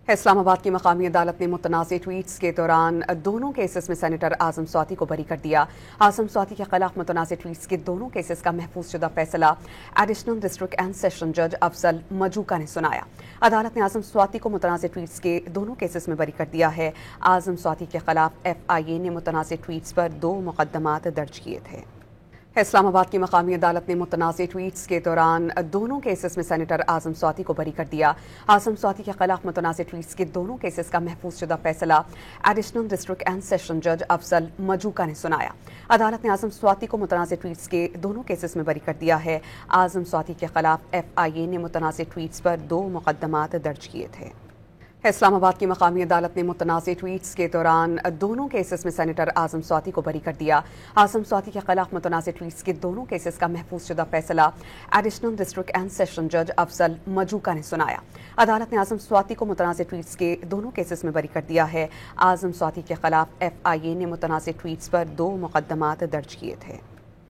اسلام آباد کی مقامی عدالت نے متنازع ٹویٹس کے دوران دونوں کیسز میں سینیٹر اعظم سواتی کو بری کر دیا۔ اعظم سواتی کے خلاف متنازع ٹویٹس کے دونوں کیسز کا محفوظ شدہ فیصلہ ایڈیشنل ڈسٹرکٹ اینڈ سیشن جج افضل مجوکا نے سنایا۔ عدالت نے اعظم سواتی کو متنازع ٹویٹس کے دونوں کیسز میں بری کر دیا ہے۔ اعظم سواتی کے خلاف FIA نے متنازع ٹویٹس پر 2 مقدمات درج کیے تھے۔ اسلام آباد کی مقامی عدالت نے متنازع ٹویٹس کے دوران دونوں کیسز میں سینیٹر اعظم سواتی کو بری کر دیا۔ اعظم سواتی کے خلاف متنازع ٹویٹس کے دونوں کیسز کا محفوظ شدہ فیصلہ ایڈیشنل ڈسٹرکٹ اینڈ سیشن جج افضل مجوکا نے سنایا۔ عدالت نے اعظم سواتی کو متنازع ٹویٹس کے دونوں کیسز میں بری کر دیا ہے۔ اعظم سواتی کے خلاف FIA نے متنازع ٹویٹس پر 2 مقدمات درج کیے تھے۔ اسلام آباد کی مقامی عدالت نے متنازع ٹویٹس کے دوران دونوں کیسز میں سینیٹر اعظم سواتی کو بری کر دیا۔ اعظم سواتی کے خلاف متنازع ٹویٹس کے دونوں کیسز کا محفوظ شدہ فیصلہ ایڈیشنل ڈسٹرکٹ اینڈ سیشن جج افضل مجوکا نے سنایا۔ عدالت نے اعظم سواتی کو متنازع ٹویٹس کے دونوں کیسز میں بری کر دیا ہے۔ اعظم سواتی کے خلاف FIA نے متنازع ٹویٹس پر 2 مقدمات درج کیے تھے۔